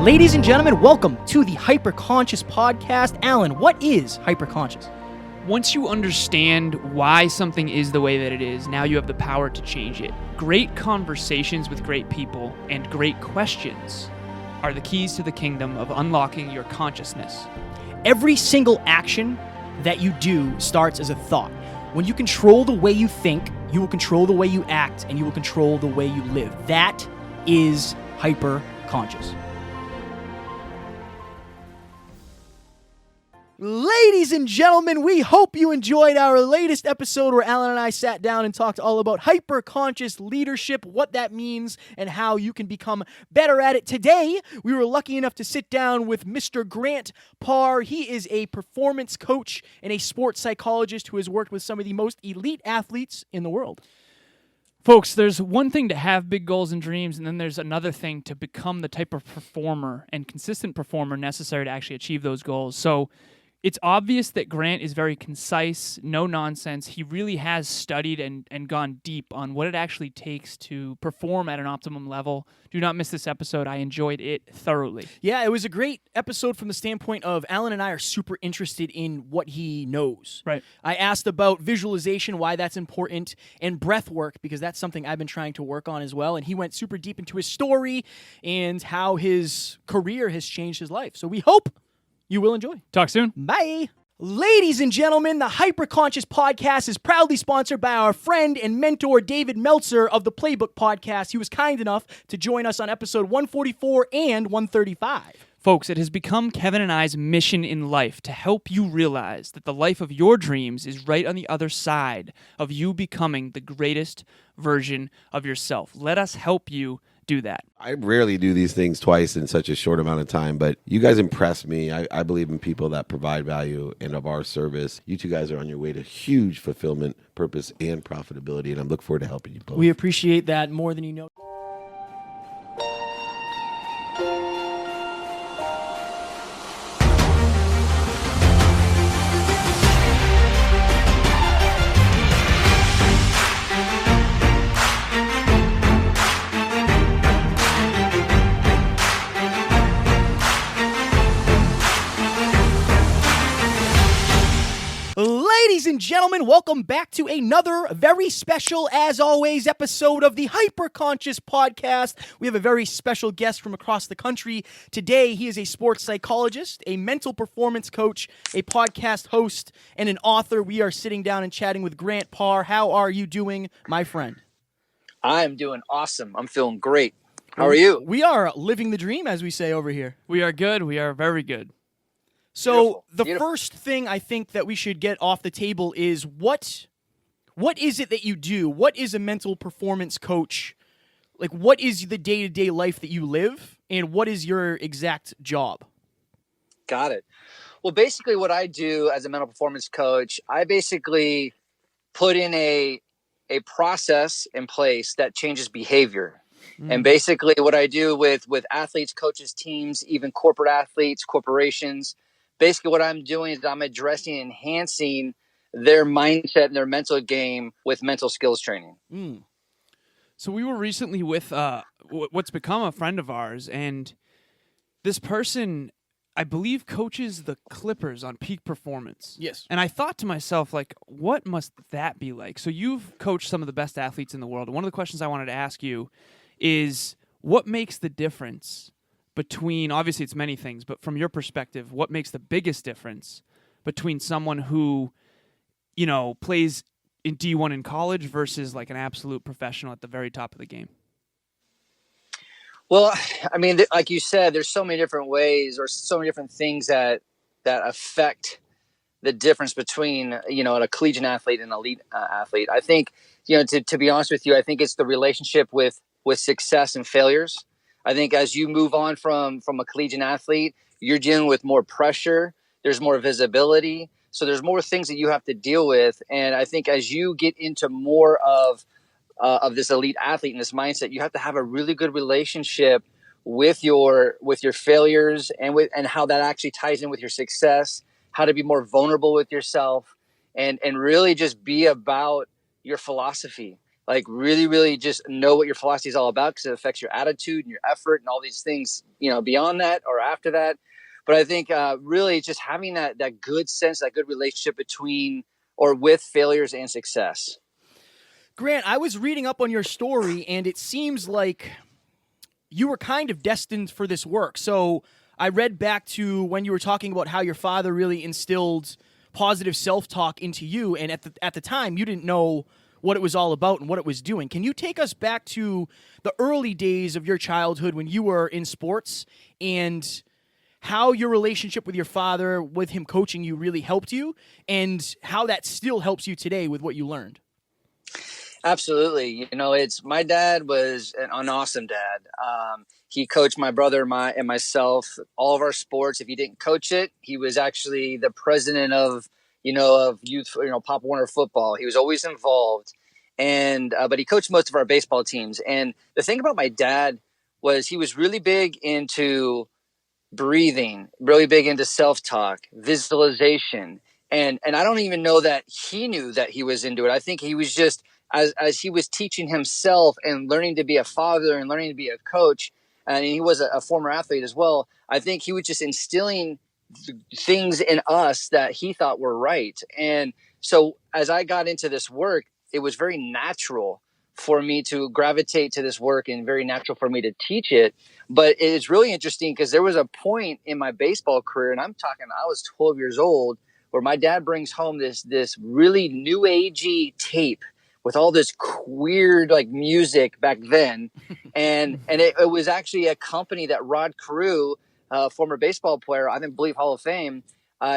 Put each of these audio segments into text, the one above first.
Ladies and gentlemen, welcome to the Hyperconscious podcast. Alan, what is hyperconscious? Once you understand why something is the way that it is, now you have the power to change it. Great conversations with great people and great questions are the keys to the kingdom of unlocking your consciousness. Every single action that you do starts as a thought. When you control the way you think, you will control the way you act, and you will control the way you live. That is hyperconscious. Ladies and gentlemen, we hope you enjoyed our latest episode where Alan and I sat down and talked all about hyperconscious leadership, what that means, and how you can become better at it. Today, we were lucky enough to sit down with Mr. Grant Parr. He is a performance coach and a sports psychologist who has worked with some of the most elite athletes in the world. Folks, there's one thing to have big goals and dreams, and then there's another thing to become the type of performer and consistent performer necessary to actually achieve those goals. So it's obvious that Grant is very concise, no nonsense. He really has studied and gone deep on what it actually takes to perform at an optimum level. Do not miss this episode. I enjoyed it thoroughly. Yeah, it was a great episode from the standpoint of Alan and I are super interested in what he knows. Right. I asked about visualization, why that's important, and breath work, because that's something I've been trying to work on as well. And he went super deep into his story and how his career has changed his life. So we hope you will enjoy. Talk soon. Bye. Ladies and gentlemen, the Hyperconscious podcast is proudly sponsored by our friend and mentor, David Meltzer of the Playbook podcast. He was kind enough to join us on episode 144 and 135. Folks, it has become Kevin and I's mission in life to help you realize that the life of your dreams is right on the other side of you becoming the greatest version of yourself. Let us help you do that. I rarely do these things twice in such a short amount of time, but you guys impress me. I believe in people that provide value and of our service. You two guys are on your way to huge fulfillment, purpose, and profitability, and I look forward to helping you both. We appreciate that more than you know. Ladies and gentlemen, welcome back to another very special, as always, episode of the Hyperconscious podcast. We have a very special guest from across the country. Today, he is a sports psychologist, a mental performance coach, a podcast host, and an author. We are sitting down and chatting with Grant Parr. How are you doing, my friend? I'm doing awesome. I'm feeling great. How are you? We are living the dream, as we say over here. We are good. We are very good. So Beautiful. First thing I think that we should get off the table is what is it that you do? What is a mental performance coach? Like, what is the day-to-day life that you live, and what is your exact job? Got it. Well, basically what I do as a mental performance coach, I basically put in a process in place that changes behavior. And basically what I do with athletes, coaches, teams, even corporate athletes, corporations, basically what I'm doing is I'm addressing and enhancing their mindset and their mental game with mental skills training. So we were recently with what's become a friend of ours, and this person, I believe, coaches the Clippers on peak performance. Yes. And I thought to myself, like, what must that be like? So you've coached some of the best athletes in the world. And one of the questions I wanted to ask you is, what makes the difference between, obviously it's many things, but from your perspective, what makes the biggest difference between someone who, you know, plays in D1 in college versus like an absolute professional at the very top of the game? Well, I mean, like you said, there's so many different ways or so many different things that affect the difference between, you know, a collegiate athlete and an elite athlete. I think, you know, to be honest with you, I think it's the relationship with success and failures. I think as you move on from a collegiate athlete, you're dealing with more pressure. There's more visibility. So there's more things that you have to deal with. And I think as you get into more of this elite athlete and this mindset, you have to have a really good relationship with your failures and how that actually ties in with your success, how to be more vulnerable with yourself, and really just be about your philosophy. like really, really just know what your philosophy is all about, because it affects your attitude and your effort and all these things, beyond that or after that. But I think really just having that good sense, that good relationship between or with failures and success. Grant, I was reading up on your story, and it seems like you were kind of destined for this work. So I read back to when you were talking about how your father really instilled positive self-talk into you, and at the time, you didn't know what it was all about and what it was doing. Can you take us back to the early days of your childhood when you were in sports, and how your relationship with your father, with him coaching you, really helped you, and how that still helps you today with what you learned? Absolutely. It's my dad was an awesome dad. He coached my brother, and myself, all of our sports. If he didn't coach it, he was actually the president of youth, Pop Warner football. He was always involved, and but he coached most of our baseball teams. And the thing about my dad was he was really big into breathing, really big into self-talk, visualization. And I don't even know that he knew that he was into it. I think he was just, as he was teaching himself and learning to be a father and learning to be a coach, and he was a former athlete as well, I think he was just instilling things in us that he thought were right. And so as I got into this work, it was very natural for me to gravitate to this work and very natural for me to teach it. But it's really interesting because there was a point in my baseball career, and I'm talking, I was 12 years old, where my dad brings home this really new agey tape with all this weird like music back then. And it was actually a company that Rod Carew, former baseball player, I believe Hall of Fame,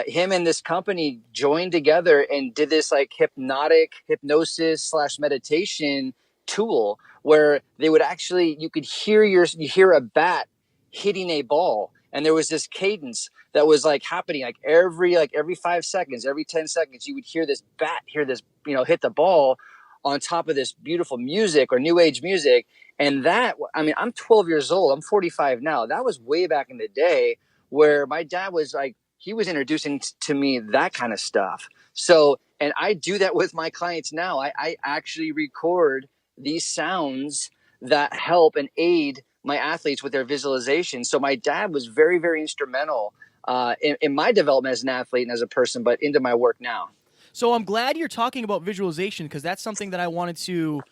him and this company joined together and did this like hypnosis / meditation tool where they would actually, you could you hear a bat hitting a ball, and there was this cadence that was like happening like every 5 seconds, every 10 seconds, you would hear this bat hit the ball on top of this beautiful music or new age music. And that, I'm 12 years old, I'm 45 now. That was way back in the day where my dad was like, he was introducing to me that kind of stuff. So, and I do that with my clients now. I actually record these sounds that help and aid my athletes with their visualization. So my dad was very, very instrumental in my development as an athlete and as a person, but into my work now. So I'm glad you're talking about visualization, because that's something that I wanted to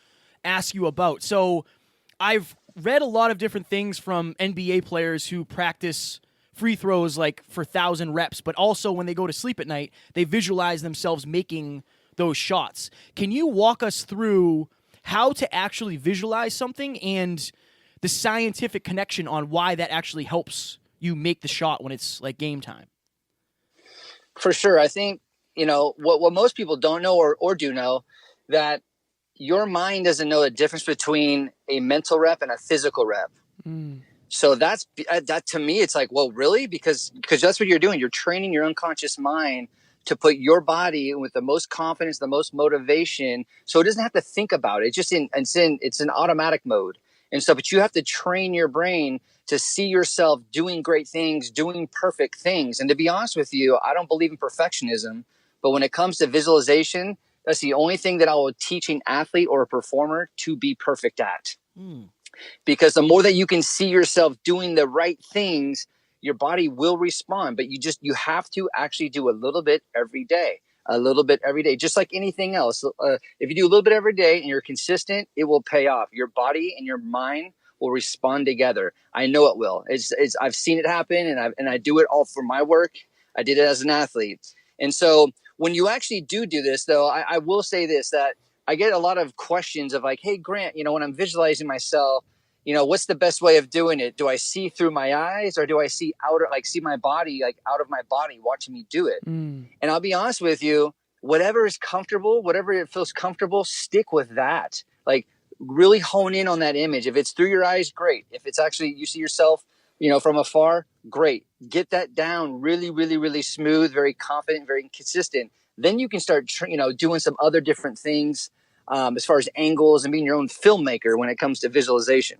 ask you about. So I've read a lot of different things from NBA players who practice free throws like for 1,000 reps, but also when they go to sleep at night, they visualize themselves making those shots. Can you walk us through how to actually visualize something and the scientific connection on why that actually helps you make the shot when it's like game time? For sure. I think, what most people don't know or do know, that your mind doesn't know the difference between a mental rep and a physical rep. So that to me, it's like, well, really? Because that's what you're doing. You're training your unconscious mind to put your body with the most confidence, the most motivation. So it doesn't have to think about it. It's just it's an automatic mode. And so, but you have to train your brain to see yourself doing great things, doing perfect things. And to be honest with you, I don't believe in perfectionism, but when it comes to visualization, that's the only thing that I will teach an athlete or a performer to be perfect at. Because the more that you can see yourself doing the right things, your body will respond. But you have to actually do a little bit every day, just like anything else. If you do a little bit every day and you're consistent, it will pay off. Your body and your mind will respond together. I know it will. I've seen it happen, and I do it all for my work. I did it as an athlete. And so when you actually do this, though, I will say this, that I get a lot of questions of like, hey, Grant, when I'm visualizing myself, what's the best way of doing it? Do I see through my eyes, or do I see see my body, like out of my body watching me do it? And I'll be honest with you, whatever is comfortable, whatever it feels comfortable, stick with that. Like really hone in on that image. If it's through your eyes, great. If it's actually, you see yourself, from afar, great. Get that down really, really, really smooth, very confident, very consistent. Then you can start, doing some other different things as far as angles and being your own filmmaker when it comes to visualization.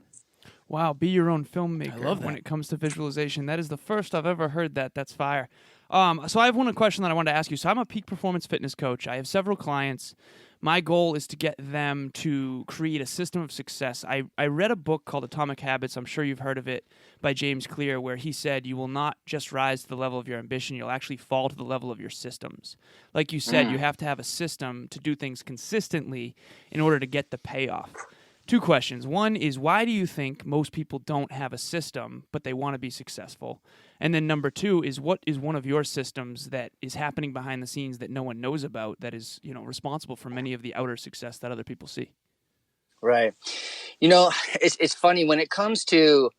Wow, be your own filmmaker. I love that. When it comes to visualization. That is the first I've ever heard that. That's fire. So I have one question that I wanted to ask you. So I'm a peak performance fitness coach. I have several clients. my goal is to get them to create a system of success. I read a book called Atomic Habits. I'm sure you've heard of it, by James Clear, where he said you will not just rise to the level of your ambition, you'll actually fall to the level of your systems. Like you said, you have to have a system to do things consistently in order to get the payoff. Two questions. One is, why do you think most people don't have a system, but they want to be successful? And then number two is, what is one of your systems that is happening behind the scenes that no one knows about that is, responsible for many of the outer success that other people see? Right. It's funny when it comes to,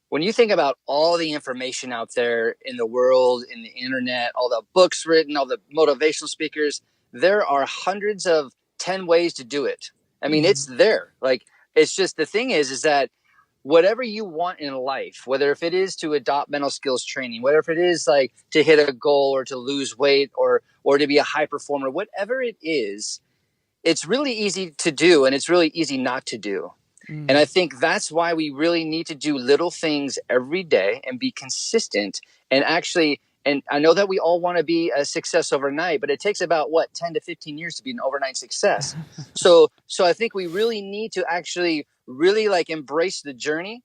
when you think about all the information out there in the world, in the internet, all the books written, all the motivational speakers, there are hundreds of 10 ways to do it. I mean, it's there. Like, it's just, the thing is that whatever you want in life, whether if it is to adopt mental skills training, whether if it is like to hit a goal or to lose weight or to be a high performer, whatever it is, it's really easy to do and it's really easy not to do. And I think that's why we really need to do little things every day and be consistent and actually. And I know that we all want to be a success overnight, but it takes about 10 to 15 years to be an overnight success. So I think we really need to actually really like embrace the journey,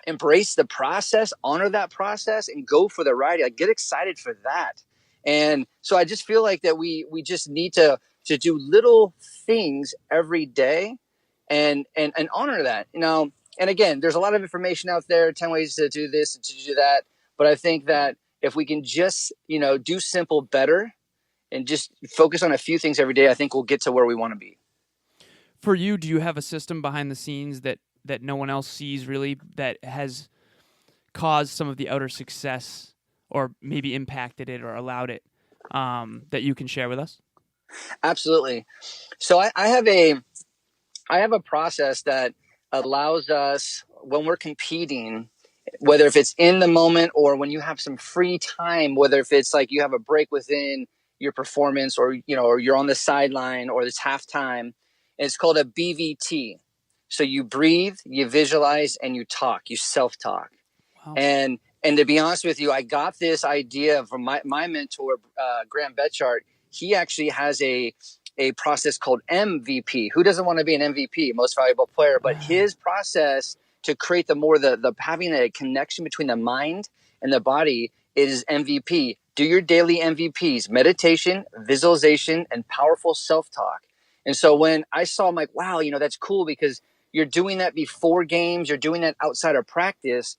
embrace the process, honor that process, and go for the ride. Like, get excited for that. And so I just feel like that we just need to do little things every day and honor that. And again, there's a lot of information out there, 10 ways to do this and to do that. But I think that if we can just, do simple better and just focus on a few things every day, I think we'll get to where we want to be. For you, do you have a system behind the scenes that no one else sees really, that has caused some of the outer success or maybe impacted it or allowed it, that you can share with us? Absolutely. So I have a process that allows us, when we're competing, whether if it's in the moment or when you have some free time, whether if it's like you have a break within your performance or you're on the sideline or it's halftime, and it's called a BVT. So you breathe, you visualize, and you talk, you self-talk. Wow. And to be honest with you, I got this idea from my mentor, Graham Betchart. He actually has a process called MVP. Who doesn't want to be an MVP, most valuable player? But his process to create the having a connection between the mind and the body is MVP. Do your daily MVPs: meditation, visualization, and powerful self-talk. And so when I saw, I'm like, wow, that's cool, because you're doing that before games, you're doing that outside of practice.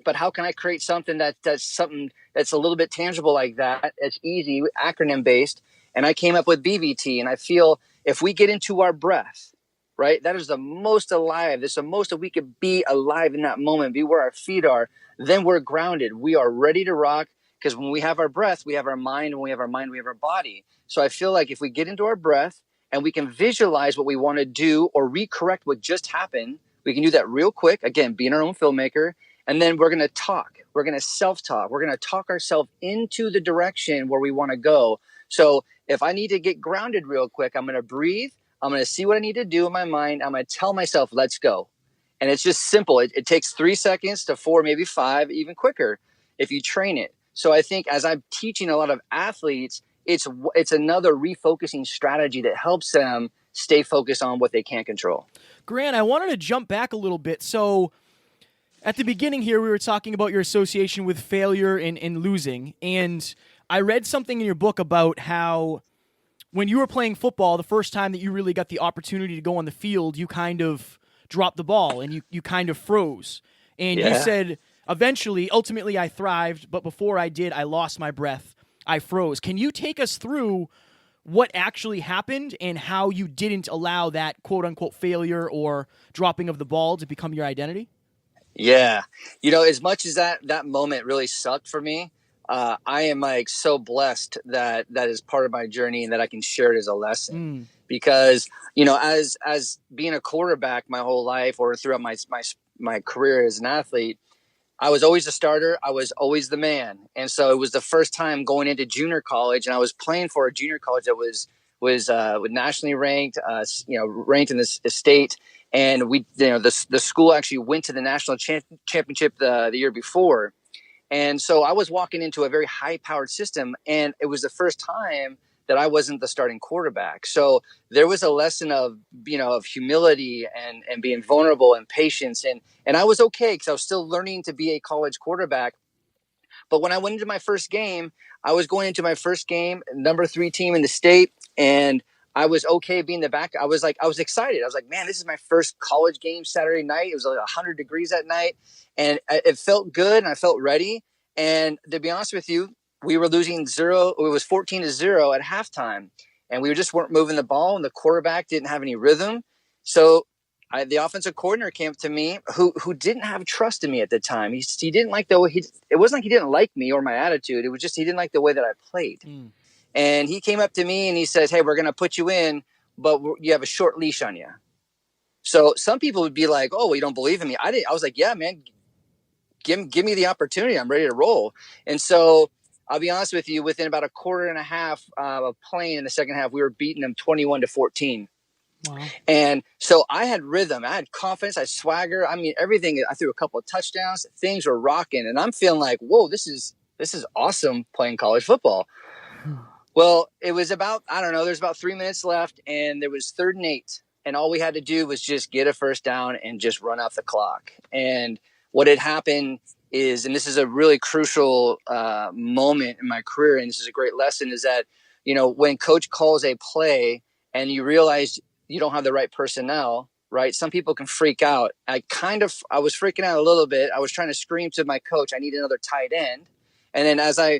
But how can I create something that's something that's a little bit tangible like that? It's easy, acronym based. And I came up with BVT. And I feel if we get into our breath, right, that is the most alive. That's the most that we could be alive in that moment, be where our feet are. Then we're grounded. We are ready to rock, because when we have our breath, we have our mind. When we have our mind, we have our body. So I feel like if we get into our breath and we can visualize what we want to do or recorrect what just happened, we can do that real quick. Again, being our own filmmaker. And then we're going to talk. We're going to self-talk. We're going to talk ourselves into the direction where we want to go. So if I need to get grounded real quick, I'm going to breathe. I'm going to see what I need to do in my mind. I'm going to tell myself, let's go. And it's just simple. It takes 3 seconds to 4, maybe 5, even quicker if you train it. So I think as I'm teaching a lot of athletes, it's another refocusing strategy that helps them stay focused on what they can't control. Grant, I wanted to jump back a little bit. So at the beginning here, we were talking about your association with failure and losing. And I read something in your book about how when you were playing football, the first time that you really got the opportunity to go on the field, you kind of dropped the ball and you kind of froze. And you said, ultimately I thrived, but before I did, I lost my breath. I froze. Can you take us through what actually happened and how you didn't allow that quote unquote failure or dropping of the ball to become your identity? Yeah. As much as that moment really sucked for me, I am like so blessed that is part of my journey and that I can share it as a lesson. Because, as being a quarterback my whole life or throughout my career as an athlete, I was always a starter. I was always the man. And so it was the first time going into junior college, and I was playing for a junior college that was nationally ranked, ranked in the state. And the school actually went to the national championship the year before. And so I was walking into a very high powered system, and it was the first time that I wasn't the starting quarterback. So there was a lesson of, of humility and being vulnerable and patience. And I was okay because I was still learning to be a college quarterback. But when I went into my first game, I was going into my first game, number 3 team in the state, and I was okay being the back. I was excited. I was like, man, this is my first college game Saturday night. It was like 100 degrees that night, and it felt good, and I felt ready. And to be honest with you, we were losing 0. It was 14-0 at halftime, and we just weren't moving the ball, and the quarterback didn't have any rhythm. So the offensive coordinator came up to me, who didn't have trust in me at the time. He didn't like the way it wasn't like he didn't like me or my attitude. It was just he didn't like the way that I played. And he came up to me and he says, hey, we're going to put you in, but you have a short leash on you. So some people would be like, oh, well, you don't believe in me. I was like, yeah, man, give me the opportunity. I'm ready to roll. And so I'll be honest with you, within about a quarter and a half of playing in the second half, we were beating them 21-14. Wow. And so I had rhythm, I had confidence, I had swagger. I mean, everything. I threw a couple of touchdowns, things were rocking, and I'm feeling like, whoa, this is awesome playing college football. Well, it was about, I don't know, there's about 3 minutes left, and there was 3rd and 8, and all we had to do was just get a first down and just run out the clock. And what had happened is, and this is a really crucial moment in my career, and this is a great lesson, is that, when coach calls a play and you realize you don't have the right personnel, right? Some people can freak out. I was freaking out a little bit. I was trying to scream to my coach, I need another tight end. And then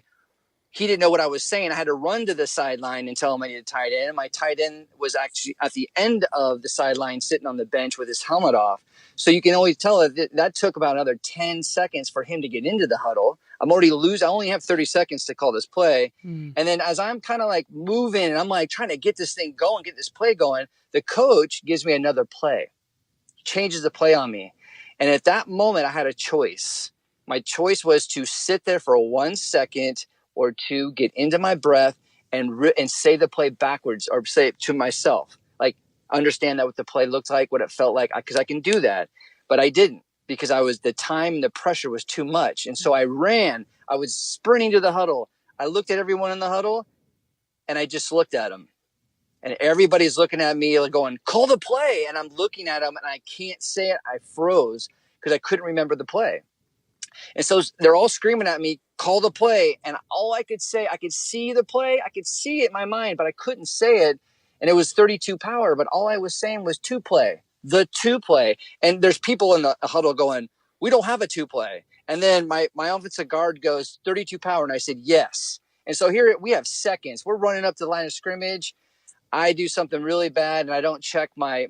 he didn't know what I was saying, I had to run to the sideline and tell him I needed a tight end. My tight end was actually at the end of the sideline sitting on the bench with his helmet off. So you can always tell that took about another 10 seconds for him to get into the huddle. I'm already I only have 30 seconds to call this play. And then as I'm kind of like moving and I'm like trying to get this thing going, get this play going, the coach gives me another play, changes the play on me. And at that moment, I had a choice. My choice was to sit there for 1 second or 2, get into my breath and say the play backwards, or say it to myself. Like, understand that what the play looked like, what it felt like, because I can do that. But I didn't, because the time and the pressure was too much. And so I ran. I was sprinting to the huddle. I looked at everyone in the huddle, and I just looked at them. And everybody's looking at me like going, call the play. And I'm looking at them, and I can't say it. I froze because I couldn't remember the play. And so they're all screaming at me, call the play. And all I could say, I could see the play. I could see it in my mind, but I couldn't say it. And it was 32 power. But all I was saying was 2 play, the 2 play. And there's people in the huddle going, we don't have a 2 play. And then my offensive guard goes 32 power. And I said, yes. And so here we have seconds. We're running up to the line of scrimmage. I do something really bad, and I don't check my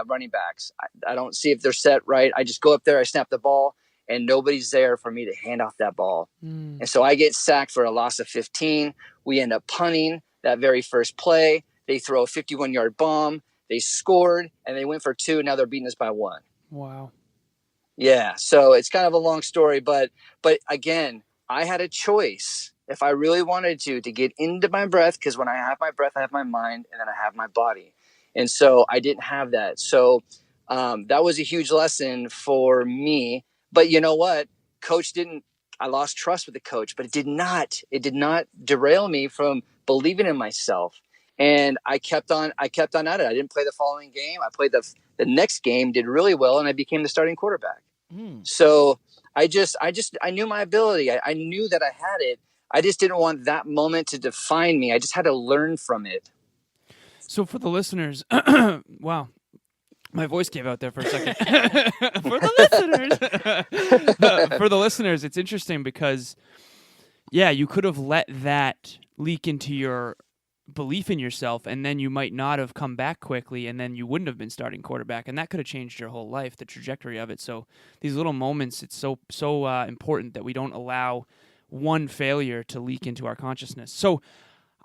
running backs. I don't see if they're set right. I just go up there, I snap the ball, and nobody's there for me to hand off that ball. And so I get sacked for a loss of 15. We end up punting that very first play. They throw a 51-yard bomb. They scored, and they went for 2, and now they're beating us by 1. Wow. Yeah, so it's kind of a long story, but again, I had a choice. If I really wanted to get into my breath, because when I have my breath, I have my mind, and then I have my body. And so I didn't have that. So that was a huge lesson for me. But you know what? I lost trust with the coach, but it did not derail me from believing in myself. And I kept on at it. I didn't play the following game. I played the next game, did really well, and I became the starting quarterback. So I knew my ability. I knew that I had it. I just didn't want that moment to define me. I just had to learn from it. So for the listeners, wow, my voice gave out there for a second. For the listeners, it's interesting because, yeah, you could have let that leak into your belief in yourself, and then you might not have come back quickly, and then you wouldn't have been starting quarterback, and that could have changed your whole life, the trajectory of it. So these little moments, it's so important that we don't allow one failure to leak into our consciousness. So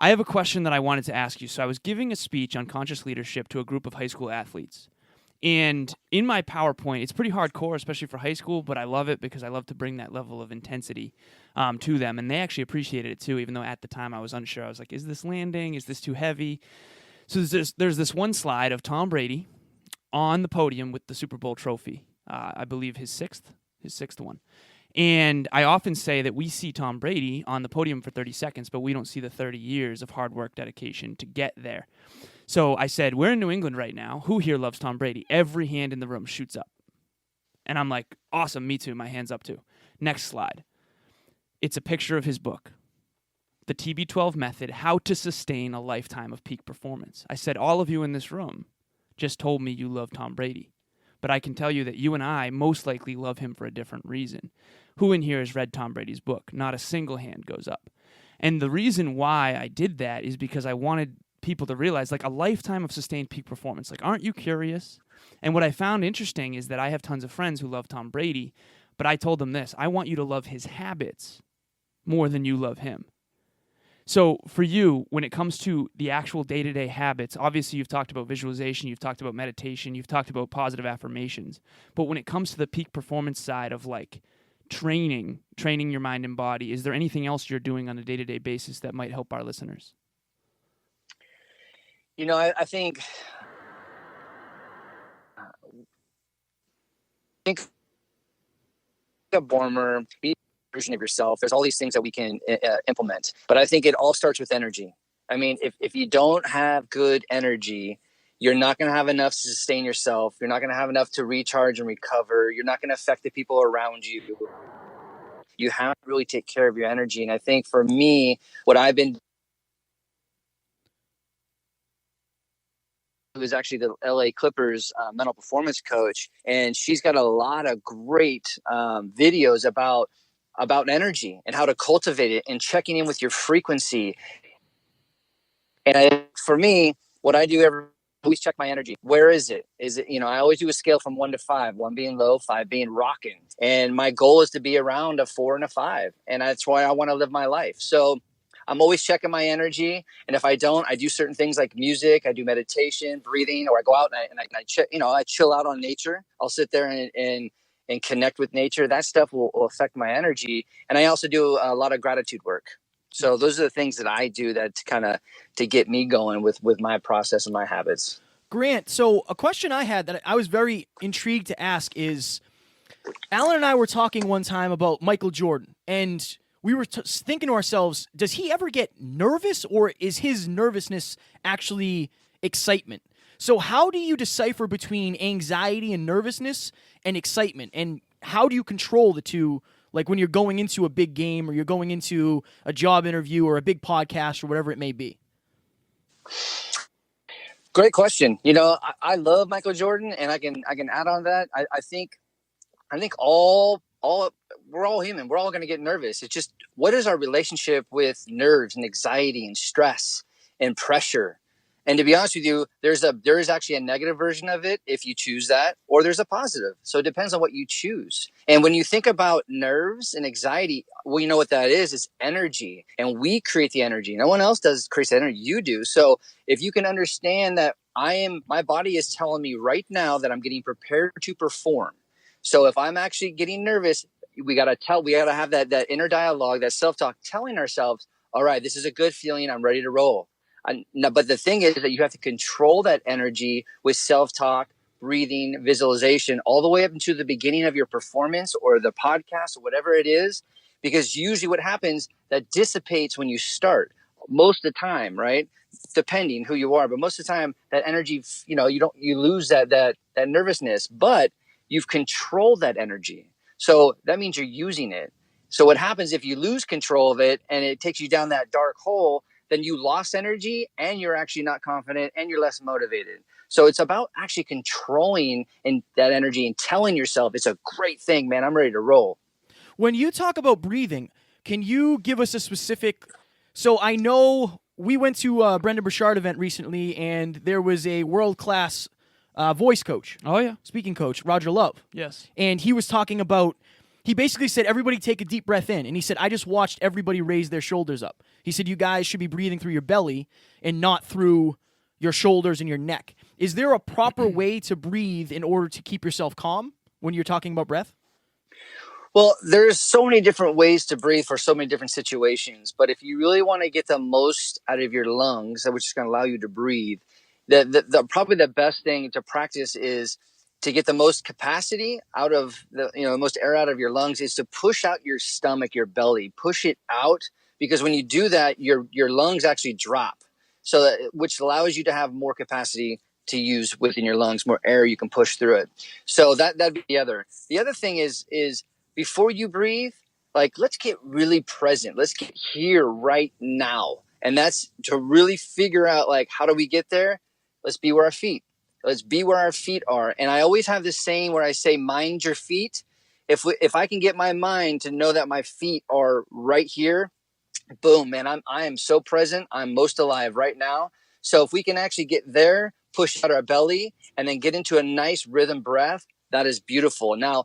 I have a question that I wanted to ask you. So I was giving a speech on conscious leadership to a group of high school athletes. And in my PowerPoint, it's pretty hardcore, especially for high school, but I love it because I love to bring that level of intensity to them. And they actually appreciated it too, even though at the time I was unsure. I was like, is this landing? Is this too heavy? So there's this one slide of Tom Brady on the podium with the Super Bowl trophy. I believe his sixth one. And I often say that we see Tom Brady on the podium for 30 seconds, but we don't see the 30 years of hard work, dedication to get there. So I said, we're in New England right now. Who here loves Tom Brady? Every hand in the room shoots up. And I'm like, awesome, me too. My hand's up too. Next slide. It's a picture of his book, The TB12 Method, How to Sustain a Lifetime of Peak Performance. I said, all of you in this room just told me you love Tom Brady. But I can tell you that you and I most likely love him for a different reason. Who in here has read Tom Brady's book? Not a single hand goes up. And the reason why I did that is because I wanted people to realize, like, a lifetime of sustained peak performance. Like, aren't you curious? And what I found interesting is that I have tons of friends who love Tom Brady, but I told them this: I want you to love his habits more than you love him. So for you, when it comes to the actual day-to-day habits, obviously you've talked about visualization, you've talked about meditation, you've talked about positive affirmations. But when it comes to the peak performance side of, like, training your mind and body, is there anything else you're doing on a day-to-day basis that might help our listeners? I think a warmer, be a version of yourself. There's all these things that we can implement, but I think it all starts with energy. I mean, if you don't have good energy, you're not going to have enough to sustain yourself. You're not going to have enough to recharge and recover. You're not going to affect the people around you. You have to really take care of your energy. And I think for me, what I've been was actually the LA Clippers mental performance coach, and she's got a lot of great videos about energy and how to cultivate it and checking in with your frequency. And for me, what I do always check my energy. Where is it? Is it, I always do a scale from 1 to 5, 1 being low, 5 being rocking. And my goal is to be around a 4 and a 5. And that's why I want to live my life. So I'm always checking my energy. And if I don't, I do certain things like music, I do meditation, breathing, or I go out and I chill out on nature. I'll sit there and connect with nature. That stuff will affect my energy. And I also do a lot of gratitude work. So those are the things that I do that kind of to get me going with my process and my habits. Grant, so a question I had that I was very intrigued to ask is, Alan and I were talking one time about Michael Jordan, and we were thinking to ourselves, does he ever get nervous, or is his nervousness actually excitement? So how do you decipher between anxiety and nervousness and excitement, and how do you control the two? Like when you're going into a big game or you're going into a job interview or a big podcast or whatever it may be? Great question. I love Michael Jordan, and I can add on that. I think all we're all human. We're all going to get nervous. It's just, what is our relationship with nerves and anxiety and stress and pressure? And to be honest with you, there is actually a negative version of it if you choose that, or there's a positive. So it depends on what you choose. And when you think about nerves and anxiety, well, you know what that is? It's energy. And we create the energy. No one else creates the energy. You do. So if you can understand that my body is telling me right now that I'm getting prepared to perform. So if I'm actually getting nervous, we got to have that inner dialogue, that self-talk, telling ourselves, all right, this is a good feeling. I'm ready to roll. But the thing is that you have to control that energy with self-talk, breathing, visualization, all the way up into the beginning of your performance or the podcast or whatever it is, because usually what happens, that dissipates when you start most of the time, right? Depending who you are, but most of the time that energy, you lose that nervousness, but you've controlled that energy. So that means you're using it. So what happens if you lose control of it and it takes you down that dark hole, then you lost energy and you're actually not confident and you're less motivated. So it's about actually controlling that energy and telling yourself it's a great thing, man. I'm ready to roll. When you talk about breathing, can you give us a specific? So I know we went to a Brendan Burchard event recently, and there was a world-class voice coach. Oh, yeah. Speaking coach, Roger Love. Yes. And he was talking about, he basically said, everybody take a deep breath in. And he said, I just watched everybody raise their shoulders up. He said, you guys should be breathing through your belly and not through your shoulders and your neck. Is there a proper way to breathe in order to keep yourself calm when you're talking about breath? Well, there's so many different ways to breathe for so many different situations. But if you really want to get the most out of your lungs, which is going to allow you to breathe, the probably the best thing to practice is to get the most capacity out of the most air out of your lungs is to push out your stomach, your belly, push it out, because when you do that, your lungs actually drop. So which allows you to have more capacity to use within your lungs, more air you can push through it. So that'd be the other. The other thing is before you breathe, like, let's get really present. Let's get here right now. And that's to really figure out, like, how do we get there? Let's be where our feet. Let's be where our feet are. And I always have this saying where I say, mind your feet. If I can get my mind to know that my feet are right here, boom, man, I am so present. I'm most alive right now. So if we can actually get there, push out our belly, and then get into a nice rhythm breath, that is beautiful. Now,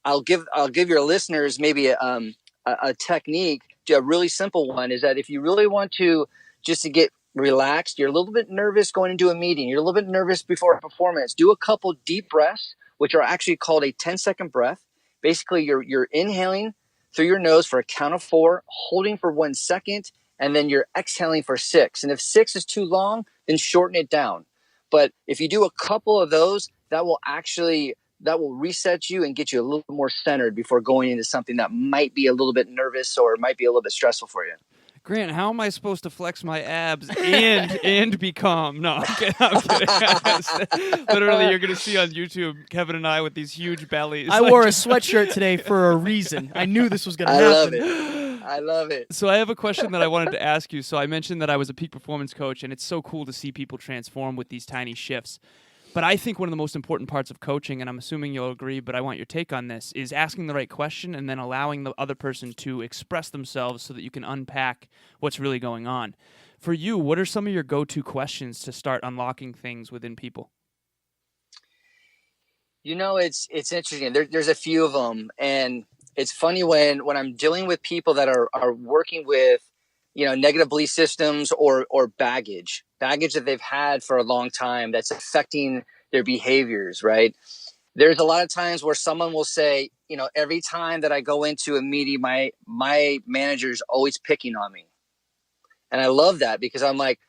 I'll give your listeners maybe a technique. A really simple one is that if you really want to just to get relaxed, you're a little bit nervous going into a meeting, you're a little bit nervous before a performance, do a couple deep breaths, which are actually called a 10-second breath. Basically, you're inhaling through your nose for a count of 4, holding for 1 second, and then you're exhaling for 6. And if 6 is too long, then shorten it down. But if you do a couple of those, that will reset you and get you a little more centered before going into something that might be a little bit nervous or might be a little bit stressful for you. Grant, how am I supposed to flex my abs and be calm? No, I'm kidding. Literally, you're going to see on YouTube Kevin and I with these huge bellies. I wore a sweatshirt today for a reason. I knew this was going to happen. I love it. So I have a question that I wanted to ask you. So I mentioned that I was a peak performance coach, and it's so cool to see people transform with these tiny shifts. But I think one of the most important parts of coaching, and I'm assuming you'll agree, but I want your take on this, is asking the right question and then allowing the other person to express themselves so that you can unpack what's really going on. For you, what are some of your go-to questions to start unlocking things within people? It's interesting. There's a few of them, and it's funny when I'm dealing with people that are working with, negative belief systems or baggage that they've had for a long time that's affecting their behaviors, right? There's a lot of times where someone will say, every time that I go into a meeting, my manager's always picking on me. And I love that because I'm like,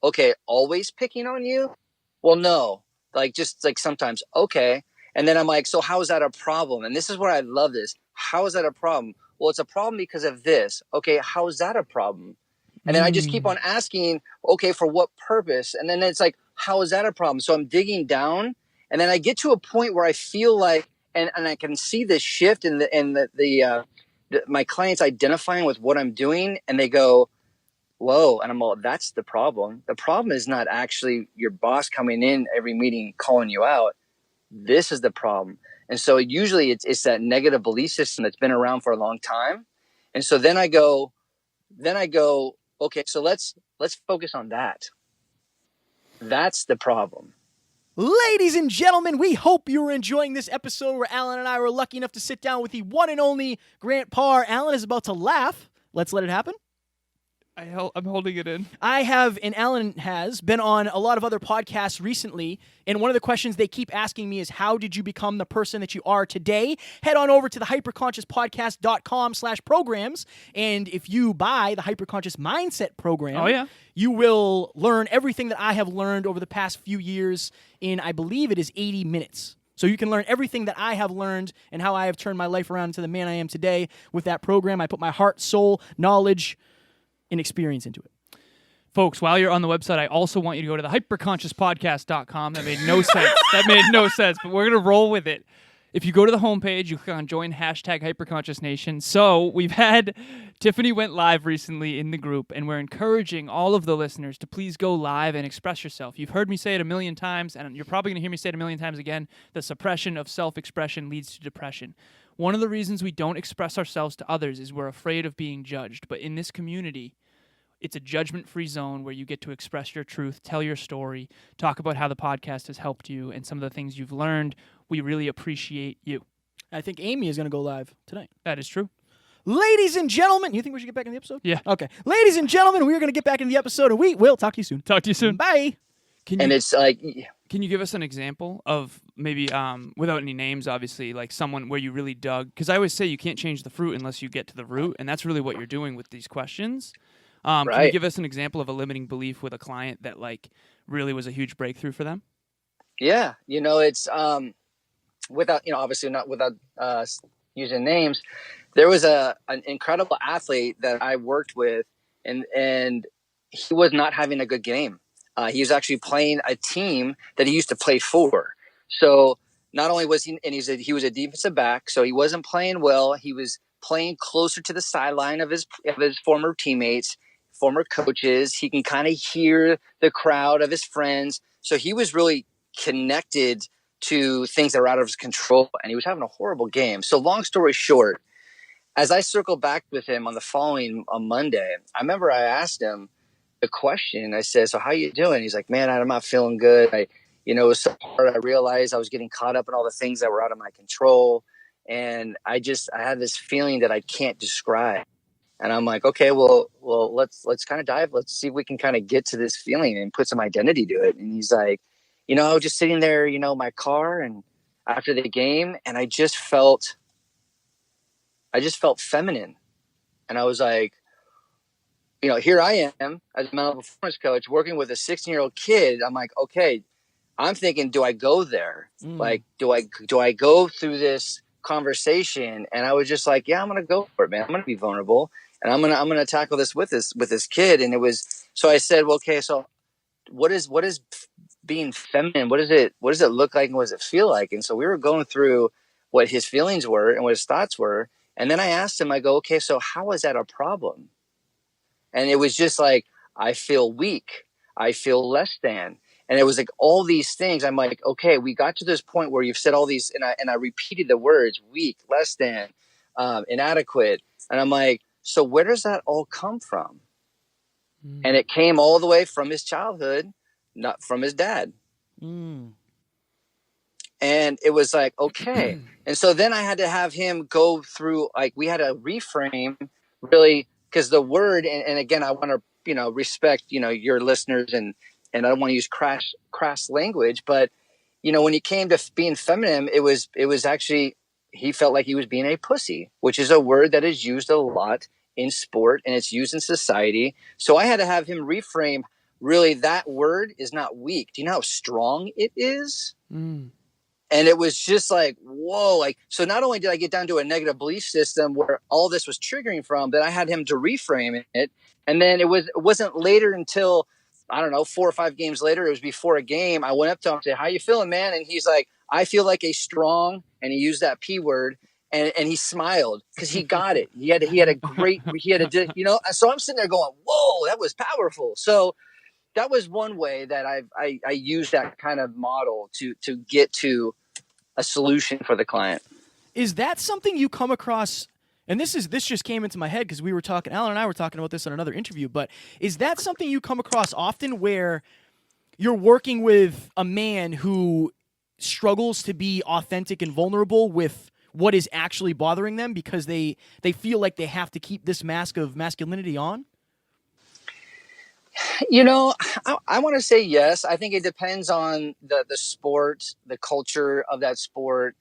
okay, always picking on you? Well, no, just sometimes. Okay. And then I'm like, so how is that a problem? And this is where I love this. How is that a problem? Well, it's a problem because of this. Okay, how is that a problem? And then I just keep on asking, okay, for what purpose? And then it's like, how is that a problem? So I'm digging down, and then I get to a point where I feel like, and I can see this shift in my clients identifying with what I'm doing, and they go, whoa. And I'm all, that's the problem. The problem is not actually your boss coming in every meeting calling you out. This is the problem. And so usually it's that negative belief system that's been around for a long time. And so then I go, okay, so let's focus on that. That's the problem. Ladies and gentlemen, we hope you were enjoying this episode where Alan and I were lucky enough to sit down with the one and only Grant Parr. Alan is about to laugh. Let's let it happen. I'm holding it in. I have, and Alan has, been on a lot of other podcasts recently, and one of the questions they keep asking me is, how did you become the person that you are today? Head on over to the hyperconsciouspodcast.com/programs, and if you buy the Hyperconscious Mindset program, you will learn everything that I have learned over the past few years in, I believe it is 80 minutes. So you can learn everything that I have learned and how I have turned my life around into the man I am today with that program. I put my heart, soul, knowledge, and experience into it. Folks, while you're on the website, I also want you to go to the hyperconsciouspodcast.com. That made no sense. But we're going to roll with it. If you go to the homepage, you click on join #HyperConsciousNation. So we've had, Tiffany went live recently in the group, and we're encouraging all of the listeners to please go live and express yourself. You've heard me say it a million times, and you're probably going to hear me say it a million times again. The suppression of self-expression leads to depression. One of the reasons we don't express ourselves to others is we're afraid of being judged. But in this community, it's a judgment-free zone where you get to express your truth, tell your story, talk about how the podcast has helped you and some of the things you've learned. We really appreciate you. I think Amy is going to go live tonight. That is true. Ladies and gentlemen, you think we should get back in the episode? Yeah. Okay. Ladies and gentlemen, we are going to get back in the episode, and we will talk to you soon. Talk to you soon. Bye. It's like... Can you give us an example of maybe, without any names, obviously, like someone where you really dug? Because I always say you can't change the fruit unless you get to the root, and that's really what you're doing with these questions. Right. Can you give us an example of a limiting belief with a client that really was a huge breakthrough for them? Yeah, it's without, obviously not without using names, there was an incredible athlete that I worked with, and he was not having a good game. He was actually playing a team that he used to play for. So not only was he, and he was a defensive back, so he wasn't playing well. He was playing closer to the sideline of his former teammates, former coaches. He can kind of hear the crowd of his friends. So he was really connected to things that were out of his control, and he was having a horrible game. So long story short, as I circled back with him on Monday, I remember I asked him the question. I said, "So how you doing?" He's like, "Man, I'm not feeling good. It was so hard. I realized I was getting caught up in all the things that were out of my control, and I had this feeling that I can't describe." And I'm like, "Okay, well, let's kind of dive. Let's see if we can kind of get to this feeling and put some identity to it." And he's like, just sitting there, my car, and after the game, and I just felt feminine. And I was like, here I am as a mental performance coach working with a 16-year-old kid. I'm like, okay, I'm thinking, do I go there? Like, do I go through this conversation? And I was just like, yeah, I'm going to go for it, man. I'm going to be vulnerable, and I'm going to tackle this with this kid. And so I said, well, okay, so what is being feminine? What does it look like, and what does it feel like? And so we were going through what his feelings were and what his thoughts were. And then I asked him, I go, okay, so how is that a problem? And it was just like, I feel weak. I feel less than. And it was like all these things. I'm like, okay, we got to this point where you've said all these, and I repeated the words, weak, less than, inadequate. And I'm like, so where does that all come from? And it came all the way from his childhood, not from his dad. And it was like, okay. And so then I had to have him go through, like, we had to reframe really, because the word, and again, I want to, respect, your listeners, and I don't want to use crass language, but, when he came to being feminine, it was actually, he felt like he was being a pussy, which is a word that is used a lot in sport, and it's used in society. So I had to have him reframe, really, that word is not weak. Do you know how strong it is? And it was just like, whoa, like, so not only did I get down to a negative belief system where all this was triggering from, but I had him to reframe it. And then it wasn't later until, I don't know, 4 or 5 games later, it was before a game, I went up to him and said, "How you feeling, man?" And he's like, "I feel like a strong," and he used that P word, and he smiled because he got it. So I'm sitting there going, whoa, that was powerful. So that was one way that I used that kind of model to get to a solution for the client. Is that something you come across? And this just came into my head because Alan and I were talking about this in another interview, but is that something you come across often where you're working with a man who struggles to be authentic and vulnerable with what is actually bothering them because they feel like they have to keep this mask of masculinity on? I want to say yes. I think it depends on the sport, the culture of that sport,